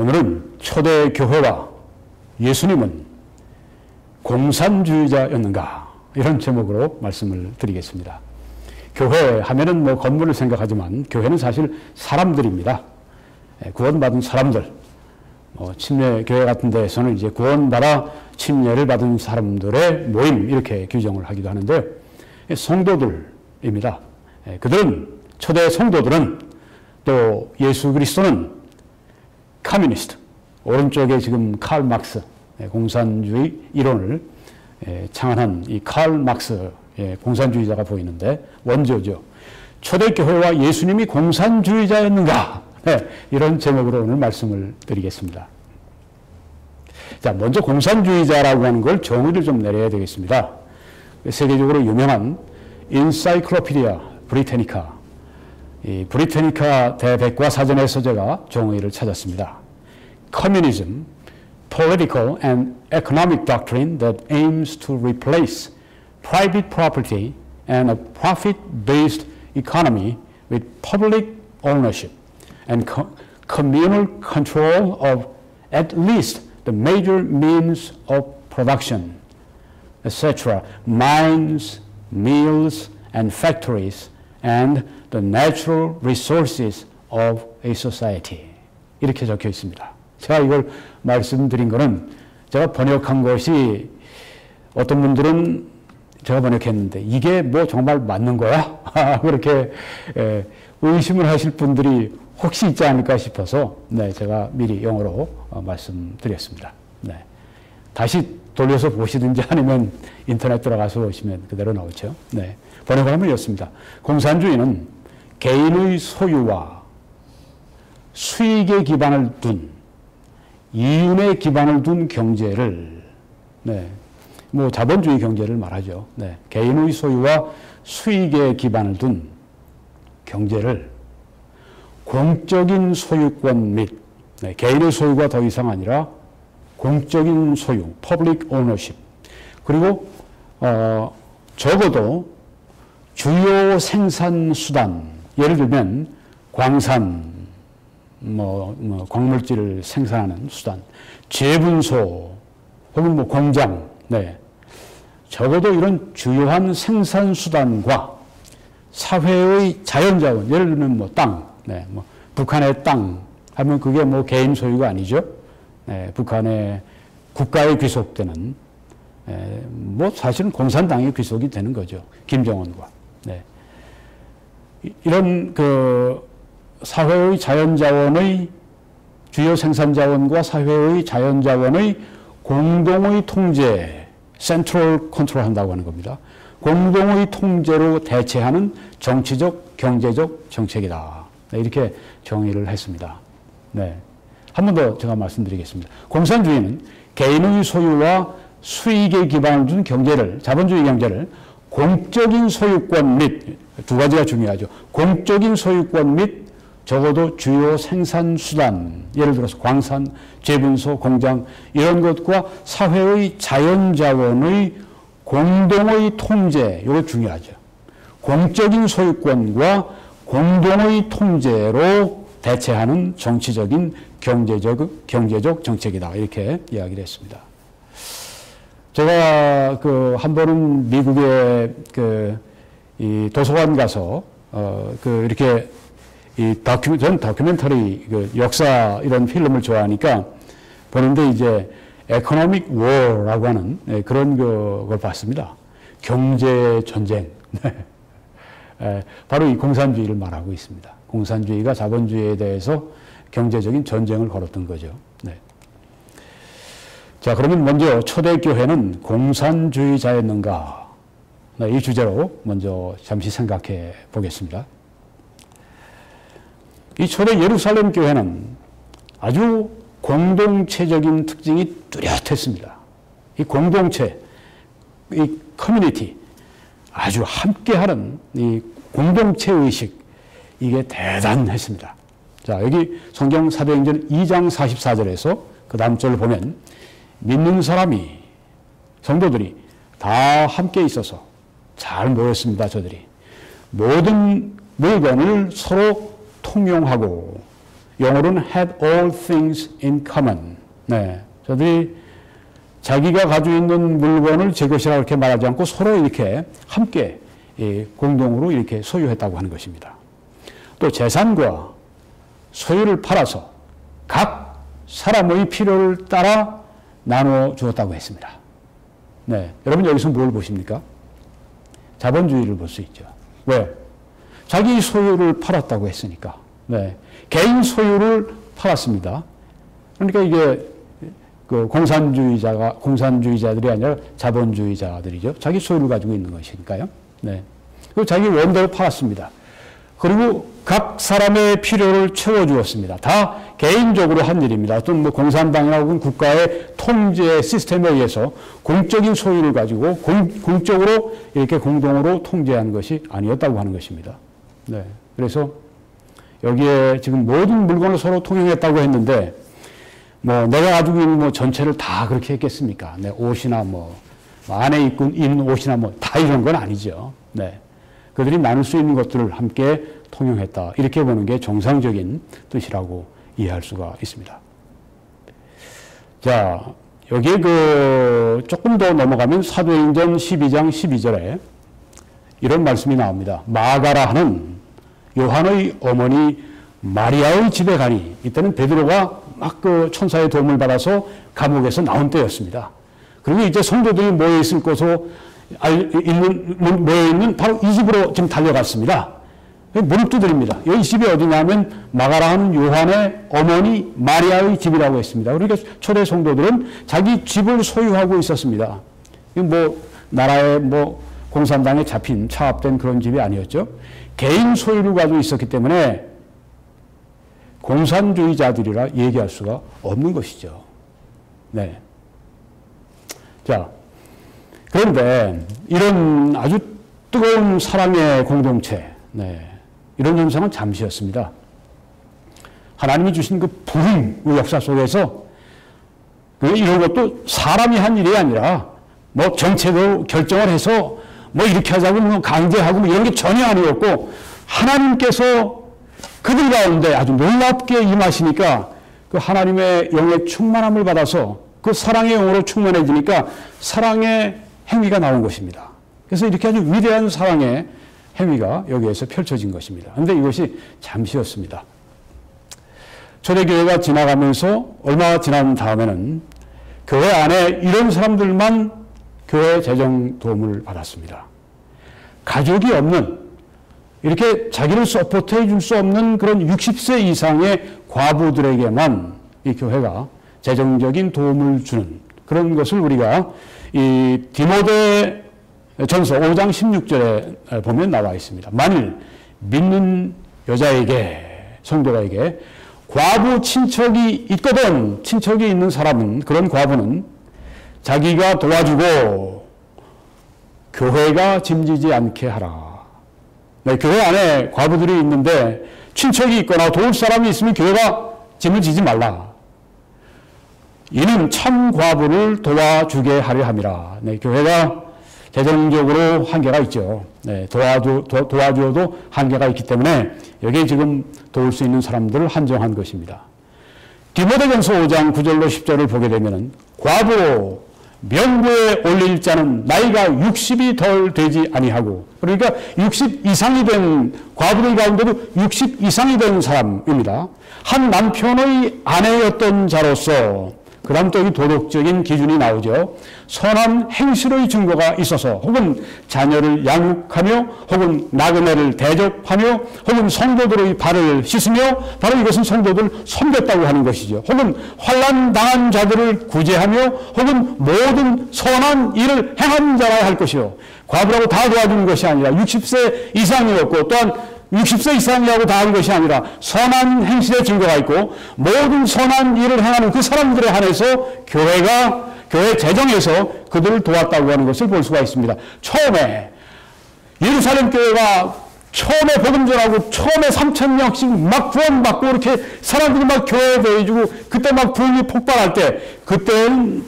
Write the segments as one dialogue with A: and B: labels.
A: 오늘은 초대 교회와 예수님은 공산주의자였는가? 이런 제목으로 말씀을 드리겠습니다. 교회 하면은 뭐 건물을 생각하지만 교회는 사실 사람들입니다. 구원받은 사람들. 침례 교회 같은 데에서는 이제 구원받아 침례를 받은 사람들의 모임 이렇게 규정을 하기도 하는데요. 성도들입니다. 그들은 초대 성도들은 또 예수 그리스도는 커뮤니스트, 오른쪽에 지금 칼 막스 공산주의 이론을 창안한 이 칼 막스 공산주의자가 보이는데 원조죠. 초대교회와 예수님이 공산주의자였는가? 이런 제목으로 오늘 말씀을 드리겠습니다. 자, 먼저 공산주의자라고 하는 걸 정의를 좀 내려야 되겠습니다. 세계적으로 유명한 인사이클로피디아 브리테니카, 이 브리테니카 대백과사전에서 제가 정의를 찾았습니다. Communism, political and economic doctrine that aims to replace private property and a profit-based economy with public ownership and communal control of at least the major means of production, etc., mines, mills, and factories, and the natural resources of a society. 이렇게 적혀 있습니다. 제가 이걸 말씀드린 거는 제가 번역한 것이 어떤 분들은 제가 번역했는데 이게 뭐 정말 맞는 거야? 그렇게 의심을 하실 분들이 혹시 있지 않을까 싶어서 제가 미리 영어로 말씀드렸습니다. 다시 돌려서 보시든지 아니면 인터넷 들어가서 보시면 그대로 나오죠. 번역을 하면 이렇습니다. 공산주의는 개인의 소유와 수익에 기반을 둔, 이윤에 기반을 둔 경제를, 뭐 자본주의 경제를 말하죠. 개인의 소유와 수익에 기반을 둔 경제를 공적인 소유권 및, 개인의 소유가 더 이상 아니라 공적인 소유, public ownership, 그리고 적어도 주요 생산 수단, 예를 들면 광산, 광물질을 생산하는 수단, 재분소, 혹은 뭐 공장, 적어도 이런 주요한 생산 수단과 사회의 자연자원, 예를 들면 뭐 땅, 북한의 땅 하면 그게 뭐 개인 소유가 아니죠. 북한의 국가에 귀속되는, 뭐 사실은 공산당에 귀속이 되는 거죠. 김정은과. 이런 그 사회의 자연자원의 주요 생산자원과 사회의 자연자원의 공동의 통제, 센트럴 컨트롤 한다고 하는 겁니다. 공동의 통제로 대체하는 정치적, 경제적 정책이다. 이렇게 정의를 했습니다. 한 번 더 제가 말씀드리겠습니다. 공산주의는 개인의 소유와 수익에 기반을 둔 경제를, 자본주의 경제를 공적인 소유권 및, 두 가지가 중요하죠. 공적인 소유권 및 적어도 주요 생산 수단, 예를 들어서 광산, 재분소, 공장 이런 것과 사회의 자연자원의 공동의 통제, 이거 중요하죠. 공적인 소유권과 공동의 통제로 대체하는 정치적인 경제적 정책이다. 이렇게 이야기를 했습니다. 제가 한 번은 미국의 이 도서관 가서 이렇게 저는 다큐멘터리 역사 이런 필름을 좋아하니까 보는데 이제 에코노믹 워라고 하는 그런 걸 봤습니다. 경제 전쟁. 바로 이 공산주의를 말하고 있습니다. 공산주의가 자본주의에 대해서 경제적인 전쟁을 걸었던 거죠. 자, 그러면 먼저 초대교회는 공산주의자였는가? 이 주제로 먼저 잠시 생각해 보겠습니다. 이 초대 예루살렘 교회는 아주 공동체적인 특징이 뚜렷했습니다. 이 공동체, 이 커뮤니티, 아주 함께하는 이 공동체 의식, 이게 대단했습니다. 자, 여기 성경 사도행전 2장 44절에서 그 다음 절을 보면 믿는 사람이, 성도들이 다 함께 있어서 잘 모였습니다. 저들이 모든 물건을 서로 통용하고, 영어로는 had all things in common. 네. 저들이 자기가 가지고 있는 물건을 제 것이라 그렇게 말하지 않고 서로 이렇게 함께 공동으로 이렇게 소유했다고 하는 것입니다. 또 재산과 소유를 팔아서 각 사람의 필요를 따라 나누어 주었다고 했습니다. 네. 여러분 여기서 뭘 보십니까? 자본주의를 볼 수 있죠. 왜? 자기 소유를 팔았다고 했으니까. 네. 개인 소유를 팔았습니다. 그러니까 이게 그 공산주의자들이 아니라 자본주의자들이죠. 자기 소유를 가지고 있는 것이니까요. 네. 그리고 자기 원대로 팔았습니다. 그리고 각 사람의 필요를 채워주었습니다. 다 개인적으로 한 일입니다. 어떤 뭐 공산당이나 혹은 국가의 통제 시스템에 의해서 공적인 소유를 가지고 공적으로 이렇게 공동으로 통제한 것이 아니었다고 하는 것입니다. 네. 그래서 여기에 지금 모든 물건을 서로 통용했다고 했는데 뭐 내가 가지고 있는 뭐 전체를 다 그렇게 했겠습니까? 내 옷이나 뭐 안에 입는 옷이나 뭐 다 이런 건 아니죠. 네. 그들이 나눌 수 있는 것들을 함께 통용했다. 이렇게 보는 게 정상적인 뜻이라고 이해할 수가 있습니다. 자, 여기에 조금 더 넘어가면 사도행전 12장 12절에 이런 말씀이 나옵니다. 마가라 하는 요한의 어머니 마리아의 집에 가니, 이때는 베드로가 막 천사의 도움을 받아서 감옥에서 나온 때였습니다. 그리고 이제 성도들이 모여있을 곳으로 모여있는 바로 이 집으로 지금 달려갔습니다. 문을 두드립니다. 이 집이 어디냐면 마가라 하는 요한의 어머니 마리아의 집이라고 했습니다. 그러니까 초대 성도들은 자기 집을 소유하고 있었습니다. 뭐 나라의 뭐 공산당에 잡힌 차압된 그런 집이 아니었죠. 개인 소유를 가지고 있었기 때문에 공산주의자들이라 얘기할 수가 없는 것이죠. 네. 자, 그런데 이런 아주 뜨거운 사랑의 공동체, 네, 이런 현상은 잠시였습니다. 하나님이 주신 그 부흥의 역사 속에서 이런 것도 사람이 한 일이 아니라 뭐 정책으로 결정을 해서 뭐 이렇게 하자고 뭐 강제하고 뭐 이런 게 전혀 아니었고, 하나님께서 그들 가운데 아주 놀랍게 임하시니까 그 하나님의 영의 충만함을 받아서 그 사랑의 영으로 충만해지니까 사랑의 행위가 나온 것입니다. 그래서 이렇게 아주 위대한 사랑의 행위가 여기에서 펼쳐진 것입니다. 그런데 이것이 잠시였습니다. 초대교회가 지나가면서 얼마 지난 다음에는 교회 안에 이런 사람들만 교회 재정 도움을 받았습니다. 가족이 없는, 이렇게 자기를 서포트해 줄 수 없는 그런 60세 이상의 과부들에게만 이 교회가 재정적인 도움을 주는 그런 것을 우리가 이 디모데 전서 5장 16절에 보면 나와 있습니다. 만일 믿는 여자에게, 성도가에게 과부 친척이 있거든, 친척이 있는 사람은, 그런 과부는 자기가 도와주고 교회가 짐지지 않게 하라. 네, 교회 안에 과부들이 있는데 친척이 있거나 도울 사람이 있으면 교회가 짐을 지지 말라. 이는 참 과부를 도와주게 하려 함이라. 네, 교회가 재정적으로 한계가 있죠. 네, 도와주어도 한계가 있기 때문에 여기에 지금 도울 수 있는 사람들을 한정한 것입니다. 디모데전서 5장 9절로 10절을 보게 되면 과부로 명부에 올릴 자는 나이가 60이 덜 되지 아니하고, 그러니까 60 이상이 된 과부들 가운데도 60 이상이 된 사람입니다. 한 남편의 아내였던 자로서, 그 다음 또 이 도덕적인 기준이 나오죠. 선한 행실의 증거가 있어서, 혹은 자녀를 양육하며, 혹은 나그네를 대접하며, 혹은 성도들의 발을 씻으며, 바로 이것은 성도들 섬겼다고 하는 것이죠. 혹은 환난 당한 자들을 구제하며, 혹은 모든 선한 일을 행한 자라 할 것이요. 과부라고 다 도와주는 것이 아니라 60세 이상이었고, 또한 60세 이상이라고 다 한 것이 아니라 선한 행실의 증거가 있고 모든 선한 일을 행하는 그 사람들에 한해서 교회가 교회 재정에서 그들을 도왔다고 하는 것을 볼 수가 있습니다. 처음에 예루살렘 교회가 처음에 복음 전하고 처음에 3,000명씩 막 구원받고 이렇게 사람들이 막 교회에 대해주고 그때 막 부흥이 폭발할 때, 그때는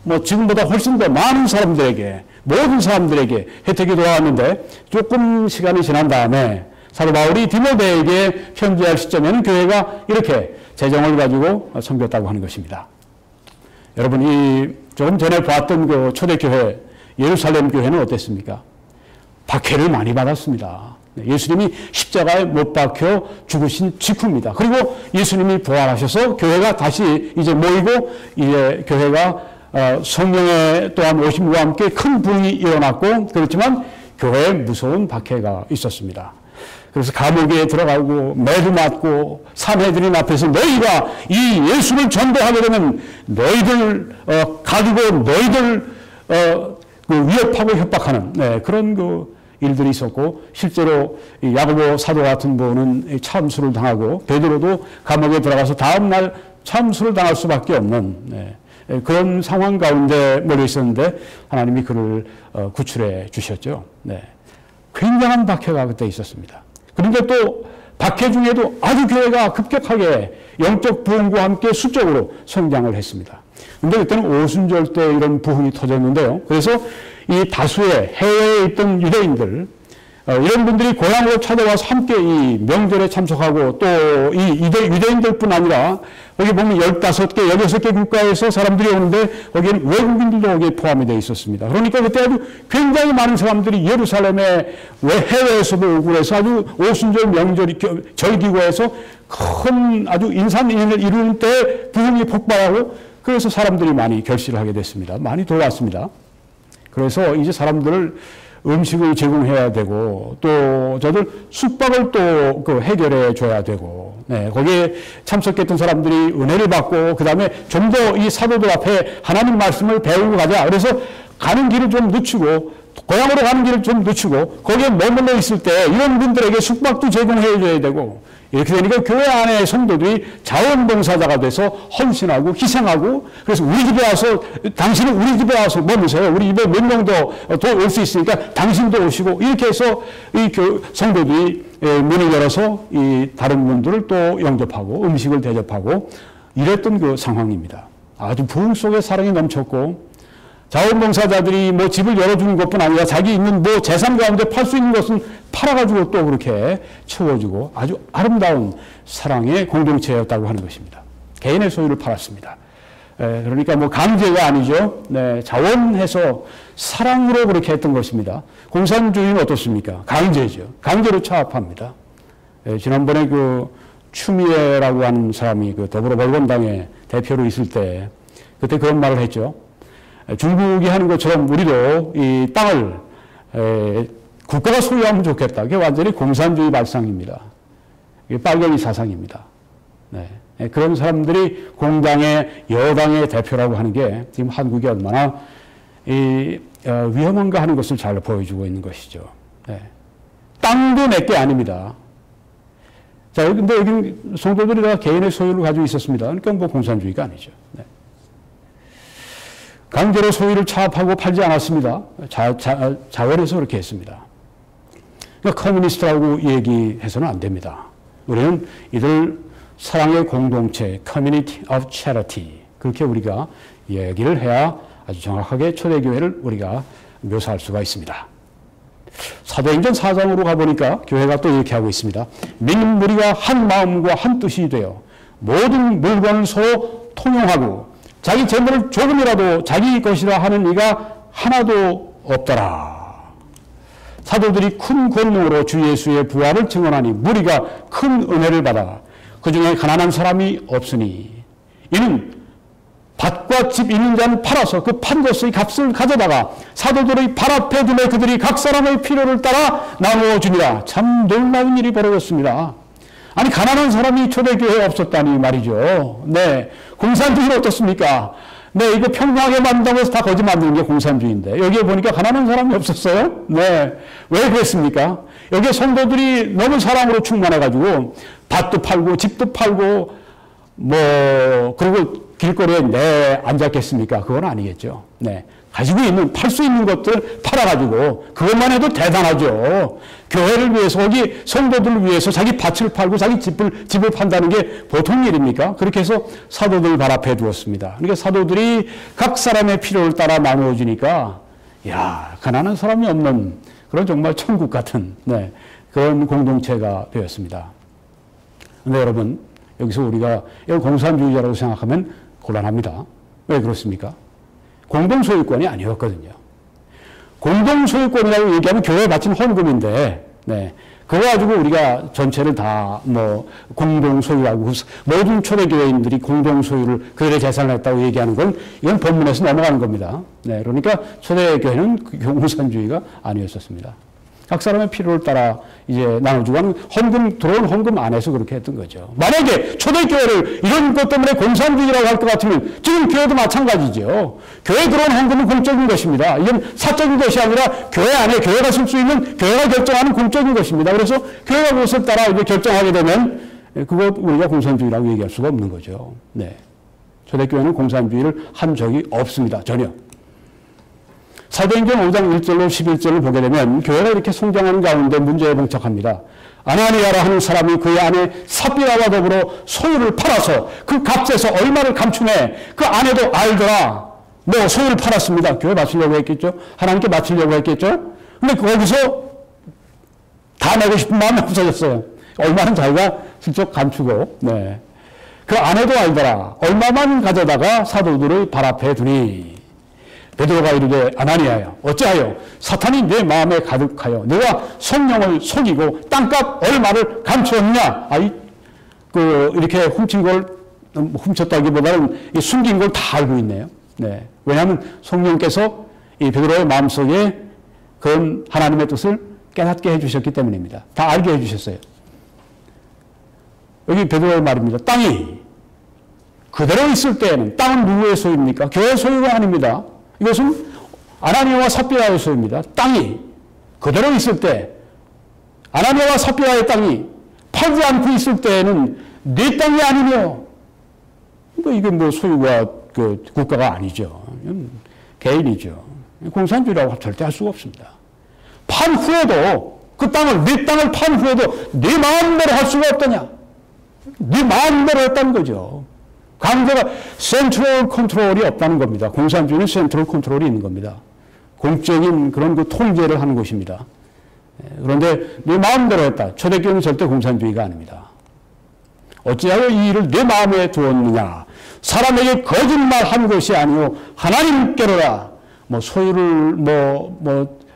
A: 뭐 지금보다 훨씬 더 많은 사람들에게, 모든 사람들에게 혜택이 돌아왔는데 조금 시간이 지난 다음에 사도 바울이 디모데에게 편지할 시점에는 교회가 이렇게 재정을 가지고 섬겼다고 하는 것입니다. 여러분이 조금 전에 봤던 그 초대교회 예루살렘 교회는 어땠습니까? 박해를 많이 받았습니다. 예수님이 십자가에 못 박혀 죽으신 직후입니다. 그리고 예수님이 부활하셔서 교회가 다시 이제 모이고 이제 교회가 성령의 또한 오심과 함께 큰 부흥이 일어났고 그렇지만 교회에 무서운 박해가 있었습니다. 그래서 감옥에 들어가고 매도 맞고 산헤드린 앞에서 너희가 이 예수를 전도하게 되면 너희들 가지고 너희들 위협하고 협박하는 그런 그 일들이 있었고 실제로 야고보 사도 같은 분은 참수를 당하고 베드로도 감옥에 들어가서 다음날 참수를 당할 수밖에 없는 그런 상황 가운데 몰려 있었는데 하나님이 그를 구출해 주셨죠. 굉장한 박해가 그때 있었습니다. 그런데 또 박해 중에도 아주 교회가 급격하게 영적 부흥과 함께 수적으로 성장을 했습니다. 그런데 그때는 오순절 때 이런 부흥이 터졌는데요. 그래서 이 다수의 해외에 있던 유대인들 이런 분들이 고향으로 찾아와서 함께 이 명절에 참석하고 또 이 유대인들뿐 아니라 거기 보면 15개, 16개 국가에서 사람들이 오는데 거기에는 외국인들도 거기에 포함이 되어 있었습니다. 그러니까 그때 아주 굉장히 많은 사람들이 예루살렘에 해외에서도 오고 그래서 아주 오순절 명절이 절기고에서 큰 아주 인산인해를 이루는 때 부흥이 폭발하고 그래서 사람들이 많이 결실을 하게 됐습니다. 많이 돌아왔습니다. 그래서 이제 사람들을 음식을 제공해야 되고 또 저들 숙박을 또 그 해결해 줘야 되고 거기에 참석했던 사람들이 은혜를 받고 그 다음에 좀 더 이 사도들 앞에 하나님 말씀을 배우고 가자. 그래서 가는 길을 좀 늦추고 고향으로 가는 길을 좀 늦추고 거기에 머물러 있을 때 이런 분들에게 숙박도 제공해 줘야 되고 이렇게 되니까 교회 안에 성도들이 자원봉사자가 돼서 헌신하고 희생하고 그래서 우리 집에 와서 당신은 우리 집에 와서 머무세요. 우리 집에 몇 명 더 올 수 있으니까 당신도 오시고 이렇게 해서 이 성도들이 문을 열어서 이 다른 분들을 또 영접하고 음식을 대접하고 이랬던 그 상황입니다. 아주 부흥 속에 사랑이 넘쳤고 자원봉사자들이 뭐 집을 열어주는 것뿐 아니라 자기 있는 뭐 재산 가운데 팔 수 있는 것은 팔아가지고 또 그렇게 채워주고 아주 아름다운 사랑의 공동체였다고 하는 것입니다. 개인의 소유를 팔았습니다. 그러니까 뭐 강제가 아니죠. 자원해서 사랑으로 그렇게 했던 것입니다. 공산주의는 어떻습니까? 강제죠. 강제로 차압합니다. 지난번에 그 추미애라고 하는 사람이 그 더불어벌건당의 대표로 있을 때 그때 그런 말을 했죠. 중국이 하는 것처럼 우리도 이 땅을 국가가 소유하면 좋겠다. 그게 완전히 공산주의 발상입니다. 이게 빨갱이 사상입니다. 그런 사람들이 공당의 여당의 대표라고 하는 게 지금 한국이 얼마나 위험한가 하는 것을 잘 보여주고 있는 것이죠. 땅도 내게 아닙니다. 자, 근데 여기 성도들이 다 개인의 소유를 가지고 있었습니다. 그러니까 뭐 공산주의가 아니죠. 강제로 소유를 차압하고 팔지 않았습니다. 자원해서 그렇게 했습니다. 그러니까 커뮤니스트라고 얘기해서는 안 됩니다. 우리는 이들 사랑의 공동체, community of charity 그렇게 우리가 얘기를 해야 아주 정확하게 초대교회를 우리가 묘사할 수가 있습니다. 사도행전 4장으로 가보니까 교회가 또 이렇게 하고 있습니다. 믿는 무리가 한 마음과 한 뜻이 되어 모든 물건을 서로 통용하고 자기 재물을 조금이라도 자기 것이라 하는 이가 하나도 없더라. 사도들이 큰 권능으로 주 예수의 부활을 증언하니 무리가 큰 은혜를 받아 그 중에 가난한 사람이 없으니 이는 밭과 집 있는 자는 팔아서 그 판 것의 값을 가져다가 사도들의 발 앞에 두매 그들이 각 사람의 필요를 따라 나누어 주니라. 참 놀라운 일이 벌어졌습니다. 아니 가난한 사람이 초대교회에 없었다니 말이죠. 공산주의는 어떻습니까? 이거 평등하게 만든다고 해서 다 거짓 만드는 게 공산주의인데 여기에 보니까 가난한 사람이 없었어요. 왜 그랬습니까? 여기에 성도들이 너무 사랑으로 충만해가지고 밭도 팔고 집도 팔고 그리고 길거리에 앉았겠습니까? 그건 아니겠죠. 가지고 있는 팔 수 있는 것들 팔아가지고 그것만 해도 대단하죠. 교회를 위해서 거기 성도들을 위해서 자기 밭을 팔고 자기 집을 판다는 게 보통 일입니까? 그렇게 해서 사도들 발 앞에 두었습니다. 그러니까 사도들이 각 사람의 필요를 따라 나누어 주니까 가난한 사람이 없는 그런 정말 천국 같은 그런 공동체가 되었습니다. 그런데 여러분, 여기서 우리가 이걸 공산주의자라고 생각하면 곤란합니다. 왜 그렇습니까? 공동소유권이 아니었거든요. 공동소유권이라고 얘기하면 교회에 바친 헌금인데, 네. 그거 가지고 우리가 전체를 다 공동소유라고, 모든 초대교회인들이 공동소유를 그들의 재산을 했다고 얘기하는 건 이건 본문에서 넘어가는 겁니다. 네. 그러니까 초대교회는 공산주의가 아니었었습니다. 각 사람의 필요를 따라 이제 나눠주고 하는 들어온 헌금 안에서 그렇게 했던 거죠. 만약에 초대교회를 이런 것 때문에 공산주의라고 할 것 같으면 지금 교회도 마찬가지죠. 교회 들어온 헌금은 공적인 것입니다. 이건 사적인 것이 아니라 교회 안에 교회가 쓸 수 있는 교회가 결정하는 공적인 것입니다. 그래서 교회가 그것을 따라 이제 결정하게 되면 그거 우리가 공산주의라고 얘기할 수가 없는 거죠. 네. 초대교회는 공산주의를 한 적이 없습니다. 전혀. 사도행전 5장 1절로 11절을 보게 되면 교회가 이렇게 성장하는 가운데 문제에 봉착합니다. 아나니아라 하는 사람이 그의 아내 삽비라와 더불어 소유를 팔아서 그 값에서 얼마를 감추네. 그 아내도 알더라. 소유를 팔았습니다. 교회 바치려고 했겠죠. 하나님께 바치려고 했겠죠. 근데 거기서 다 내고 싶은 마음이 없어졌어요. 얼마는 자기가 슬쩍 감추고, 네. 그 아내도 알더라. 얼마만 가져다가 사도들의 발 앞에 두니. 베드로가 이르되 아나니아야 어찌하여 사탄이 내 마음에 가득하여 내가 성령을 속이고 땅값 얼마를 감추었냐. 이렇게 훔친 걸 훔쳤다기보다는 숨긴 걸 다 알고 있네요. 네. 왜냐하면 성령께서 이 베드로의 마음속에 그런 하나님의 뜻을 깨닫게 해주셨기 때문입니다. 다 알게 해주셨어요. 여기 베드로의 말입니다. 땅이 그대로 있을 때에는 땅은 누구의 소유입니까? 교회의 소유가 아닙니다. 이것은 아나니아와 삽비라의 소유입니다. 땅이 그대로 있을 때 아나니아와 삽비라의 땅이 팔지 않고 있을 때에는 내 땅이 아니며 이게 소유가 국가가 아니죠. 개인이죠. 공산주의라고 절대 할 수가 없습니다. 판 후에도 그 땅을 내 땅을 판 후에도 내 마음대로 할 수가 없더냐. 네 마음대로 했다는 거죠. 강제가 센트럴 컨트롤이 없다는 겁니다. 공산주의는 센트럴 컨트롤이 있는 겁니다. 공적인 그런 통제를 하는 것입니다. 그런데 네 마음대로 했다. 초대교회는 절대 공산주의가 아닙니다. 어찌하여 이 일을 내 마음에 두었느냐. 사람에게 거짓말한 것이 아니요 하나님께로라. 소유를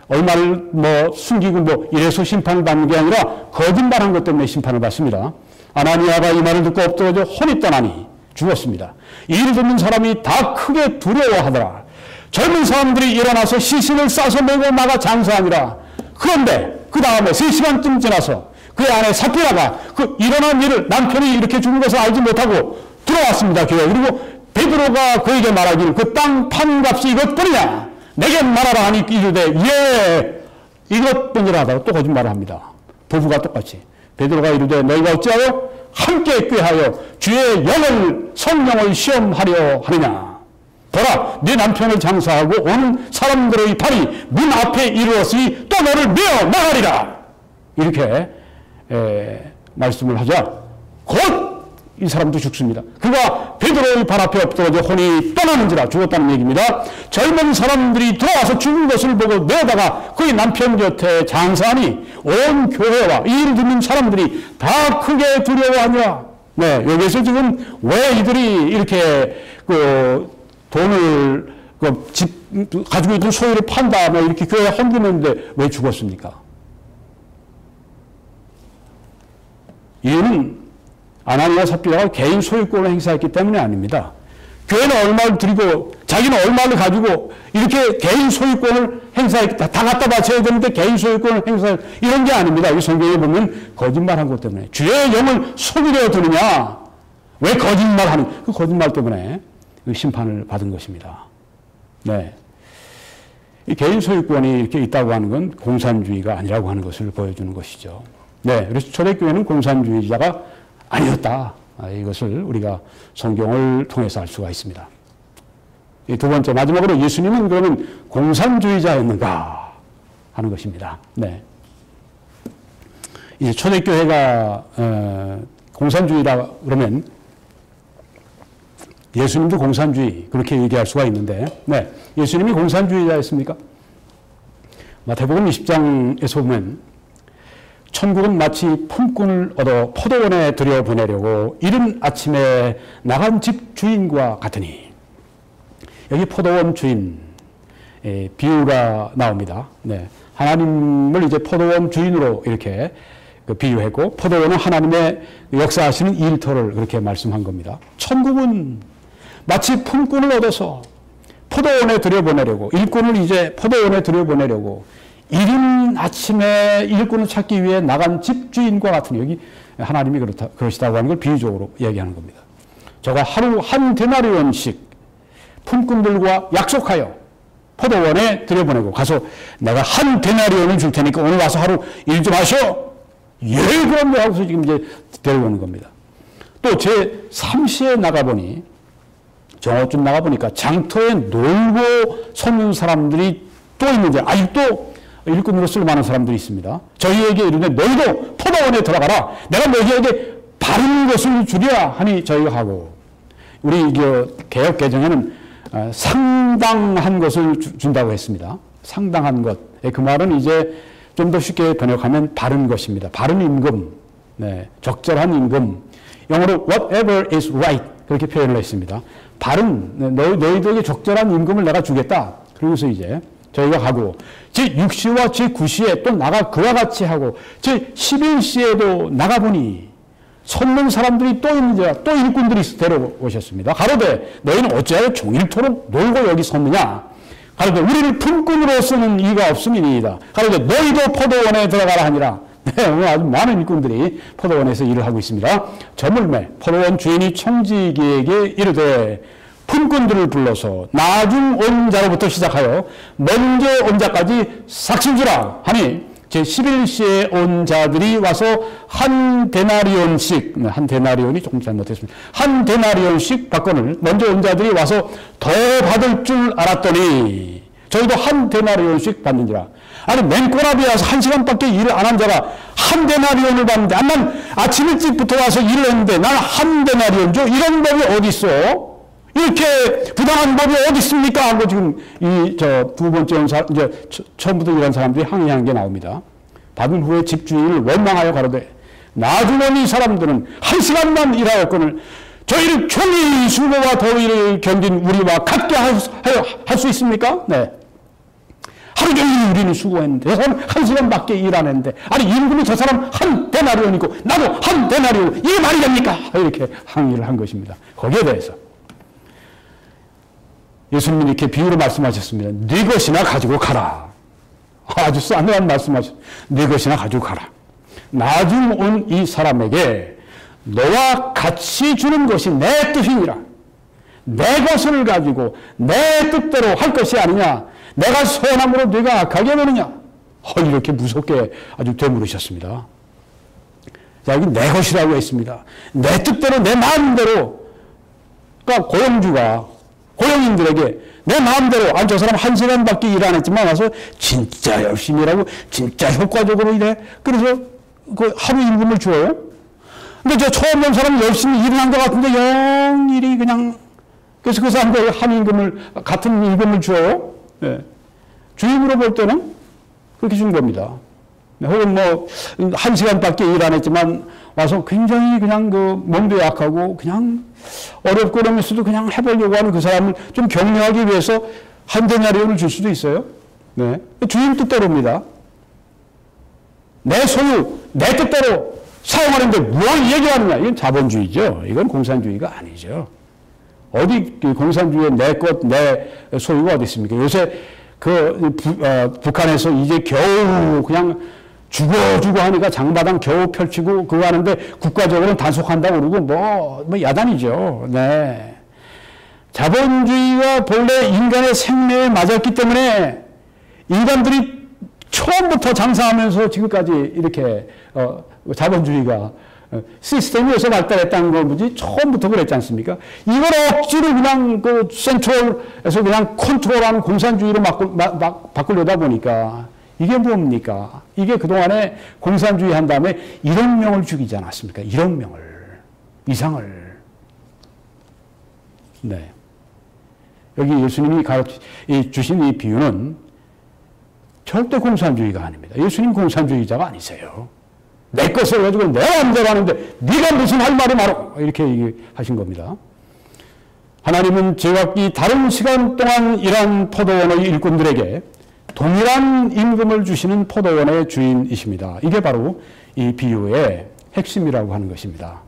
A: 얼마를 숨기고 이래서 심판을 받는 게 아니라 거짓말한 것 때문에 심판을 받습니다. 아나니아가 이 말을 듣고 엎드러져 혼이 떠나니 죽었습니다. 이 일을 듣는 사람이 다 크게 두려워하더라. 젊은 사람들이 일어나서 시신을 싸서 메고 나가 장사하니라. 그런데 그 다음에 3시간쯤 지나서 그의 아내 삽비라가 그 일어난 일을 남편이 이렇게 죽은 것을 알지 못하고 들어왔습니다. 교회. 그리고 베드로가 그에게 말하기를 그 땅 판값이 이것뿐이냐. 내게 말하라 하니 이르되 예 이것뿐이라 하다가 또 거짓말을 합니다. 부부가 똑같이. 베드로가 이르되 너희가 어찌하여 함께 꾀하여 주의 영을 성령을 시험하려 하느냐. 보라 네 남편을 장사하고 오는 사람들의 발이 문 앞에 이르렀으니 또 너를 메어 나가리라. 이렇게 말씀을 하자 곧 이 사람도 죽습니다. 그가 베드로의 발 앞에 엎드러져 혼이 떠나는지라. 죽었다는 얘기입니다. 젊은 사람들이 들어와서 죽은 것을 보고 내다가 그의 남편 곁에 장사하니 온 교회와 이 일을 듣는 사람들이 다 크게 두려워하니라. 네, 여기서 지금 왜 이들이 이렇게 돈을 가지고 있는 소유를 판다 이렇게 교회에 헌금했는데 왜 죽었습니까? 이유는 아나니아 삽비라가 개인 소유권을 행사했기 때문이 아닙니다. 교회는 얼마를 드리고 자기는 얼마를 가지고 이렇게 개인 소유권을 행사했기 다 갖다 바쳐야 되는데 개인 소유권을 행사했 이런 게 아닙니다. 이 성경에 보면 거짓말한 것 때문에 주의 영을 속이려 드느냐. 왜 거짓말하는 그 거짓말 때문에 그 심판을 받은 것입니다. 네, 이 개인 소유권이 이렇게 있다고 하는 건 공산주의가 아니라고 하는 것을 보여주는 것이죠. 네, 그래서 초대교회는 공산주의자가 아니었다. 이것을 우리가 성경을 통해서 알 수가 있습니다. 두 번째, 마지막으로 예수님은 그러면 공산주의자였는가 하는 것입니다. 네. 이제 초대교회가 공산주의라 그러면 예수님도 공산주의 그렇게 얘기할 수가 있는데, 네, 예수님이 공산주의자였습니까? 마태복음 20장에서 보면 천국은 마치 품꾼을 얻어 포도원에 들여보내려고 이른 아침에 나간 집 주인과 같으니. 여기 포도원 주인 비유가 나옵니다. 네. 하나님을 이제 포도원 주인으로 이렇게 비유했고, 포도원은 하나님의 역사하시는 일터를 그렇게 말씀한 겁니다. 천국은 마치 품꾼을 얻어서 포도원에 들여보내려고, 일꾼을 이제 포도원에 들여보내려고 이른 아침에 일꾼을 찾기 위해 나간 집주인과 같은, 여기 하나님이 그러시다고 하는 걸 비유적으로 얘기하는 겁니다. 저가 하루 한 데나리온씩 품꾼들과 약속하여 포도원에 들여보내고 가서 내가 한 데나리온을 줄 테니까 오늘 와서 하루 일 좀 하셔. 예, 그럼요 하고서 지금 이제 데려오는 겁니다. 또 제 3시에 나가보니, 정오쯤 나가보니까 장터에 놀고 섰는 사람들이 또 있는데, 아직도 일꾼으로 쓸만한 사람들이 있습니다. 저희에게 이르되 너희도 포도원에 들어가라. 내가 너희에게 바른 것을 주랴 하니 저희가 하고. 우리 개역 개정에는 상당한 것을 준다고 했습니다. 상당한 것. 그 말은 이제 좀 더 쉽게 번역하면 바른 것입니다. 바른 임금, 네, 적절한 임금. 영어로 whatever is right 그렇게 표현을 했습니다. 바른, 너희들에게 적절한 임금을 내가 주겠다. 그러고서 이제 저희가 하고, 제6시와 제9시에 또 나가 그와 같이 하고, 제11시에도 나가보니 섰는 사람들이 또 있는지라, 또 일꾼들이 데려오셨습니다. 가로되 너희는 어찌하여 종일토록 놀고 여기 섰느냐. 가로되 우리를 품꾼으로 쓰는 이가 없음이니이다. 가로되 너희도 포도원에 들어가라 하니라. 네, 오늘 아주 많은 일꾼들이 포도원에서 일을 하고 있습니다. 저물매 포도원 주인이 청지기에게 이르되 품꾼들을 불러서 나중 온 자로부터 시작하여 먼저 온 자까지 삭실 주라 하니, 제11시에 온 자들이 와서 한 데나리온씩, 한 데나리온이 조금 잘못했습니다. 한 데나리온씩 받거늘 먼저 온 자들이 와서 더 받을 줄 알았더니 저희도 한 데나리온씩 받는지라. 아니, 맨꼬라비에 와서 1시간밖에 일을 안 한 자가 한 데나리온을 받는데, 난 아침 일찍부터 와서 일을 했는데 난 한 데나리온 줘? 이런 법이 어디 있어? 이렇게 부당한 법이 어디 있습니까? 하고 지금 두 번째 온 사람, 이제 처음부터 일한 사람들이 항의한 게 나옵니다. 받은 후에 집주인을 원망하여 가로되 나중에 이 사람들은 1시간만 일하였거늘 저희를 종일 수고와 더위를 견딘 우리와 같게 할 수 있습니까? 네. 하루 종일 우리는 수고했는데 저 사람 1시간밖에 일 안 했는데, 아니 임금이 저 사람 한 데나리온이고 나도 한 데나리온, 이게 말이 됩니까? 이렇게 항의를 한 것입니다. 거기에 대해서 예수님이 이렇게 비유로 말씀하셨습니다. 네 것이나 가지고 가라. 아주 싸늘한 말씀하셨습니다. 네 것이나 가지고 가라. 나중 온 이 사람에게 너와 같이 주는 것이 내 뜻이니라. 내 것을 가지고 내 뜻대로 할 것이 아니냐. 내가 선함으로 네가 악하게 보느냐. 이렇게 무섭게 아주 되물으셨습니다. 자, 여기 내 것이라고 했습니다. 내 뜻대로, 내 마음대로. 그러니까 고용인들에게 내 마음대로, 저 사람 1시간밖에 일 안 했지만 와서 진짜 열심히 일하고 진짜 효과적으로 일해. 그래서 그 하루 임금을 줘요. 근데 저 처음 본 사람은 열심히 일을 한 것 같은데 영일이 그냥, 그래서 그 사람들 같은 임금을 줘요. 네. 주인으로 볼 때는 그렇게 준 겁니다. 혹은 1시간밖에 일 안 했지만 와서 굉장히 그냥 몸도 약하고 그냥 어렵고 그러면서도 그냥 해보려고 하는 그 사람을 좀 격려하기 위해서 한 데나리온을 줄 수도 있어요. 네. 주인 뜻대로입니다. 내 소유, 내 뜻대로 사용하는데 뭘 얘기하느냐. 이건 자본주의죠. 이건 공산주의가 아니죠. 어디 공산주의의 내 것, 내 소유가 어디 있습니까? 요새 북한에서 이제 겨우 그냥 주고 하니까 장마당 겨우 펼치고 그거 하는데 국가적으로는 단속한다고 그러고 뭐 야단이죠. 네. 자본주의가 본래 인간의 생명에 맞았기 때문에 인간들이 처음부터 장사하면서 지금까지 이렇게 자본주의가 시스템이 요새 발달했다는 건 뭐지? 처음부터 그랬지 않습니까? 이걸 억지로 그냥 센트럴에서 그냥 컨트롤하는 공산주의로 바꾸려다 보니까 이게 뭡니까? 이게 그동안에 공산주의 한 다음에 1억 명을 죽이지 않았습니까? 1억 명을. 이상을. 네. 여기 예수님이 주신 이 비유는 절대 공산주의가 아닙니다. 예수님 공산주의자가 아니세요. 내 것을 가지고 내 마음대로 하는데 네가 무슨 할 말이 많어. 이렇게 하신 겁니다. 하나님은 제각기 다른 시간 동안 일한 포도원의 일꾼들에게 동일한 임금을 주시는 포도원의 주인이십니다. 이게 바로 이 비유의 핵심이라고 하는 것입니다.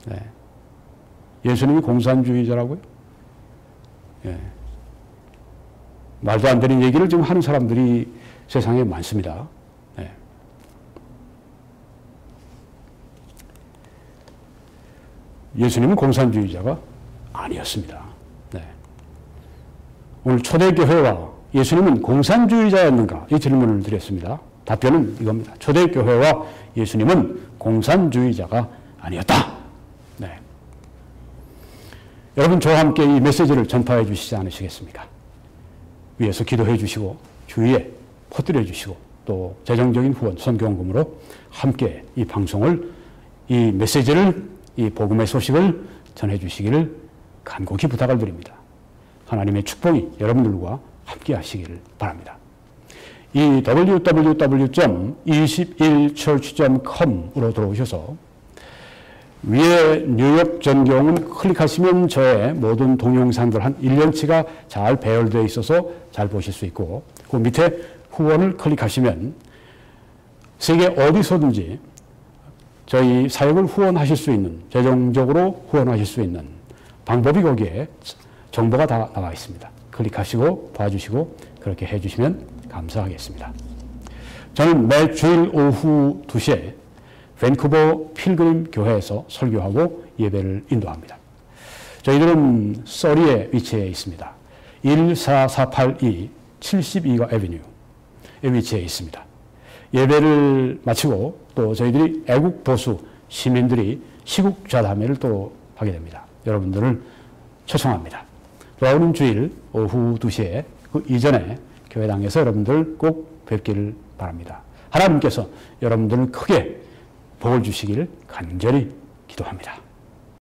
A: 네. 예수님이 공산주의자라고요? 예. 말도 안 되는 얘기를 지금 하는 사람들이 세상에 많습니다. 네. 예수님은 공산주의자가 아니었습니다. 네. 오늘 초대교회와 예수님은 공산주의자였는가? 이 질문을 드렸습니다. 답변은 이겁니다. 초대교회와 예수님은 공산주의자가 아니었다. 네. 여러분 저와 함께 이 메시지를 전파해 주시지 않으시겠습니까? 위에서 기도해 주시고 주위에 퍼뜨려 주시고 또 재정적인 후원, 선교원금으로 함께 이 방송을, 이 메시지를, 이 복음의 소식을 전해 주시기를 간곡히 부탁을 드립니다. 하나님의 축복이 여러분들과 함께 하시기를 바랍니다. 이 www.21church.com으로 들어오셔서 위에 뉴욕 전경은 클릭하시면 저의 모든 동영상들 한 1년치가 잘 배열되어 있어서 잘 보실 수 있고, 그 밑에 후원을 클릭하시면 세계 어디서든지 저희 사역을 후원하실 수 있는, 재정적으로 후원하실 수 있는 방법이 거기에 정보가 다 나와 있습니다. 클릭하시고 봐주시고 그렇게 해주시면 감사하겠습니다. 저는 매 주일 오후 2시에 밴쿠버 필그림 교회에서 설교하고 예배를 인도합니다. 저희들은 서리에 위치해 있습니다. 14482 72가 애비뉴에 위치해 있습니다. 예배를 마치고 또 저희들이 애국 보수 시민들이 시국 좌담회를 또 하게 됩니다. 여러분들을 초청합니다. 돌아오는 주일 오후 2시에 그 이전에 교회당에서 여러분들 꼭 뵙기를 바랍니다. 하나님께서 여러분들을 크게 복을 주시기를 간절히 기도합니다.